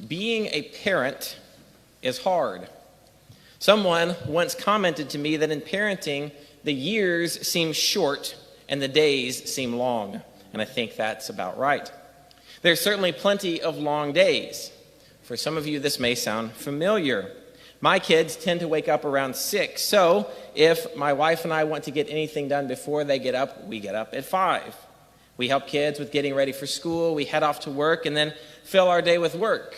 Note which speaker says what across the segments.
Speaker 1: Being a parent is hard. Someone once commented to me that in parenting, the years seem short and the days seem long. And I think that's about right. There's certainly plenty of long days. For some of you, this may sound familiar. My kids tend to wake up around 6, so if my wife and I want to get anything done before they get up, we get up at 5. We help kids with getting ready for school, we head off to work, and then fill our day with work.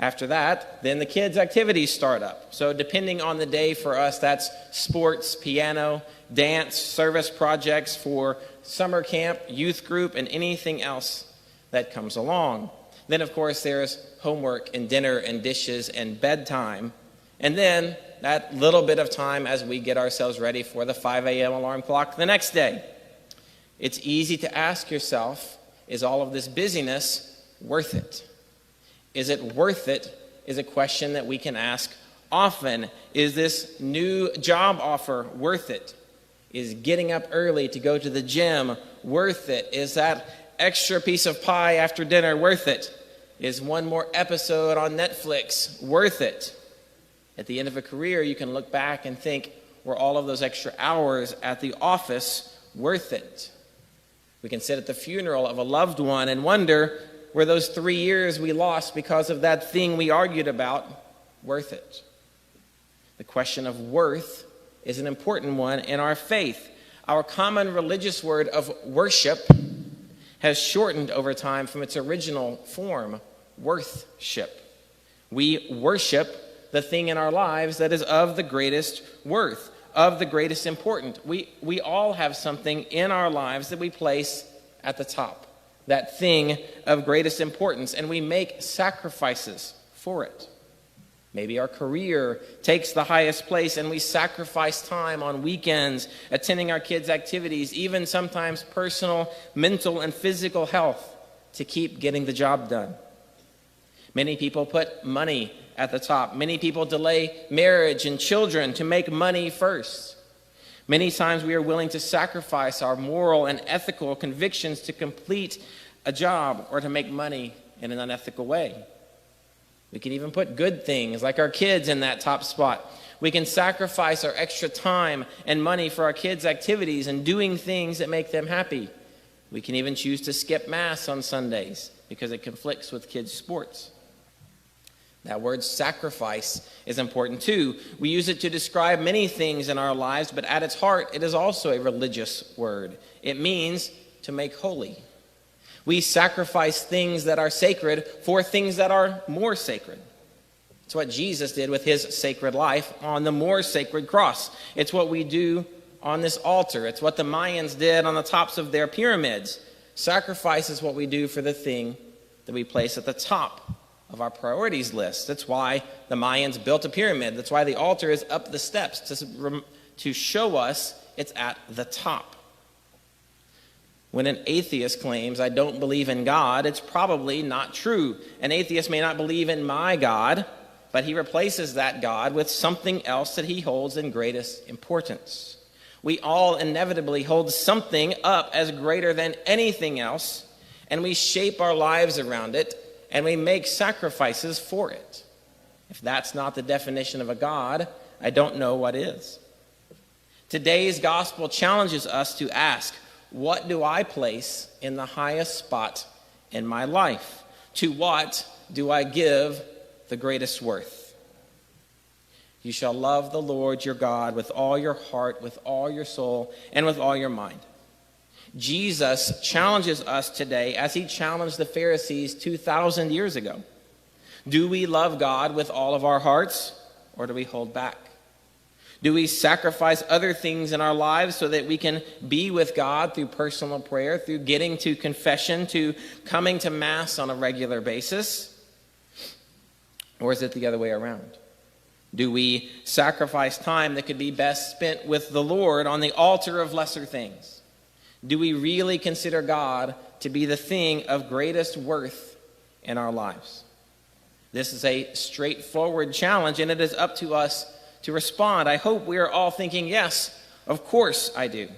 Speaker 1: After that, then the kids' activities start up. So depending on the day for us, that's sports, piano, dance, service projects for summer camp, youth group, and anything else that comes along. Then, of course, there's homework and dinner and dishes and bedtime. And then that little bit of time as we get ourselves ready for the 5 a.m. alarm clock the next day. It's easy to ask yourself, is all of this busyness worth it? Is it worth it is a question that we can ask often. Is this new job offer worth it? Is getting up early to go to the gym worth it? Is that extra piece of pie after dinner worth it? Is one more episode on Netflix worth it? At the end of a career, you can look back and think, were all of those extra hours at the office worth it? We can sit at the funeral of a loved one and wonder, were those 3 years we lost because of that thing we argued about worth it? The question of worth is an important one in our faith. Our common religious word of worship has shortened over time from its original form, worthship. We worship the thing in our lives that is of the greatest worth, of the greatest importance. We all have something in our lives that we place at the top, that thing of greatest importance, and we make sacrifices for it. Maybe our career takes the highest place and we sacrifice time on weekends, attending our kids' activities, even sometimes personal, mental, and physical health to keep getting the job done. Many people put money at the top. Many people delay marriage and children to make money first. Many times we are willing to sacrifice our moral and ethical convictions to complete a job or to make money in an unethical way. We can even put good things like our kids in that top spot. We can sacrifice our extra time and money for our kids' activities and doing things that make them happy. We can even choose to skip Mass on Sundays because it conflicts with kids' sports. That word sacrifice is important too. We use it to describe many things in our lives, but at its heart, it is also a religious word. It means to make holy. We sacrifice things that are sacred for things that are more sacred. It's what Jesus did with his sacred life on the more sacred cross. It's what we do on this altar. It's what the Mayans did on the tops of their pyramids. Sacrifice is what we do for the thing that we place at the top of our priorities list. That's why the Mayans built a pyramid. That's why the altar is up the steps to show us it's at the top. When an atheist claims, I don't believe in God, it's probably not true. An atheist may not believe in my God, but he replaces that God with something else that he holds in greatest importance. We all inevitably hold something up as greater than anything else, and we shape our lives around it, and we make sacrifices for it. If that's not the definition of a God, I don't know what is. Today's gospel challenges us to ask, what do I place in the highest spot in my life? To what do I give the greatest worth? You shall love the Lord your God with all your heart, with all your soul, and with all your mind. Jesus challenges us today as he challenged the Pharisees 2,000 years ago. Do we love God with all of our hearts, or do we hold back? Do we sacrifice other things in our lives so that we can be with God through personal prayer, through getting to confession, to coming to Mass on a regular basis? Or is it the other way around? Do we sacrifice time that could be best spent with the Lord on the altar of lesser things? Do we really consider God to be the thing of greatest worth in our lives? This is a straightforward challenge, and it is up to us to respond. I hope we are all thinking, yes, of course I do.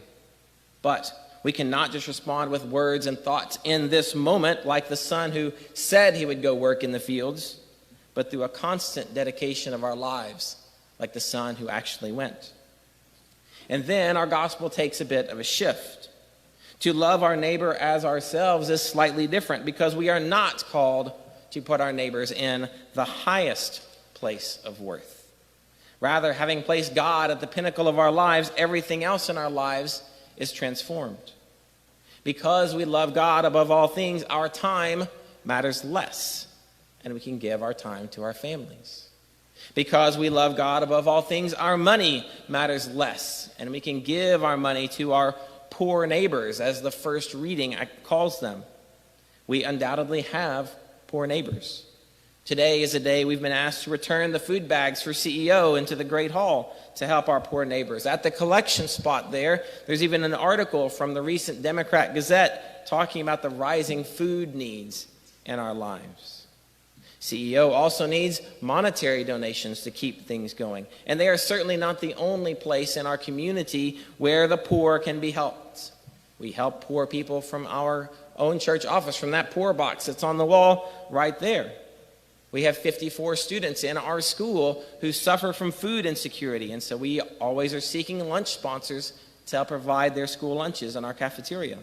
Speaker 1: But We cannot just respond with words and thoughts in this moment like the son who said he would go work in the fields, but through a constant dedication of our lives like the son who actually went. And then our gospel takes a bit of a shift. To love our neighbor as ourselves is slightly different because we are not called to put our neighbors in the highest place of worth. Rather, having placed God at the pinnacle of our lives, everything else in our lives is transformed. Because we love God above all things, our time matters less, and we can give our time to our families. Because we love God above all things, our money matters less, and we can give our money to our poor neighbors, as the first reading calls them. We undoubtedly have poor neighbors. Today is a day we've been asked to return the food bags for CEO into the Great Hall to help our poor neighbors. At the collection spot there's even an article from the recent Democrat Gazette talking about the rising food needs in our lives. CEO also needs monetary donations to keep things going. And they are certainly not the only place in our community where the poor can be helped. We help poor people from our own church office, from that poor box that's on the wall right there. We have 54 students in our school who suffer from food insecurity, and so we always are seeking lunch sponsors to help provide their school lunches in our cafeteria.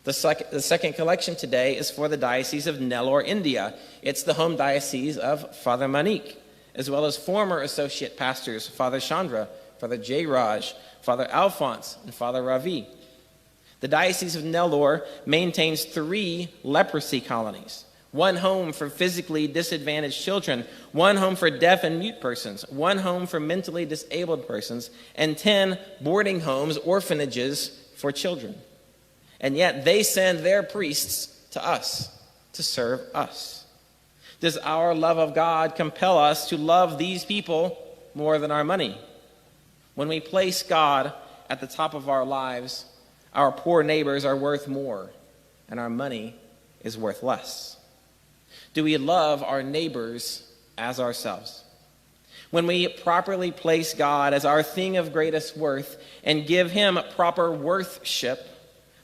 Speaker 1: The second collection today is for the Diocese of Nellore, India. It's the home diocese of Father Manik, as well as former associate pastors Father Chandra, Father J. Raj, Father Alphonse, and Father Ravi. The Diocese of Nellore maintains 3 leprosy colonies: 1 home for physically disadvantaged children, 1 home for deaf and mute persons, 1 home for mentally disabled persons, and 10 boarding homes, orphanages for children. And yet they send their priests to us to serve us. Does our love of God compel us to love these people more than our money? When we place God at the top of our lives, our poor neighbors are worth more, and our money is worth less. Do we love our neighbors as ourselves? When we properly place God as our thing of greatest worth and give him proper worthship,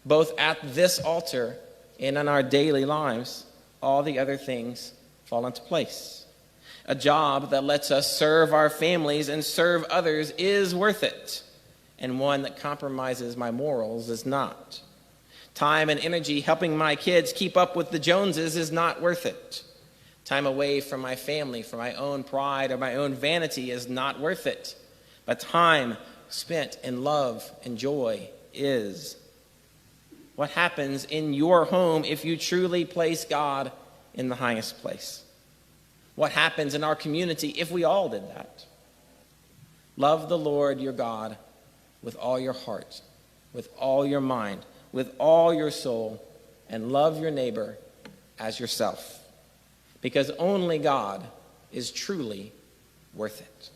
Speaker 1: both at this altar and in our daily lives, all the other things fall into place. A job that lets us serve our families and serve others is worth it, and one that compromises my morals is not. Time and energy helping my kids keep up with the Joneses is not worth it. Time away from my family for my own pride or my own vanity is not worth it. But time spent in love and joy is. What happens in your home if you truly place God in the highest place? What happens in our community if we all did that? Love the Lord your God with all your heart, with all your mind, with all your soul, and love your neighbor as yourself. Because only God is truly worth it.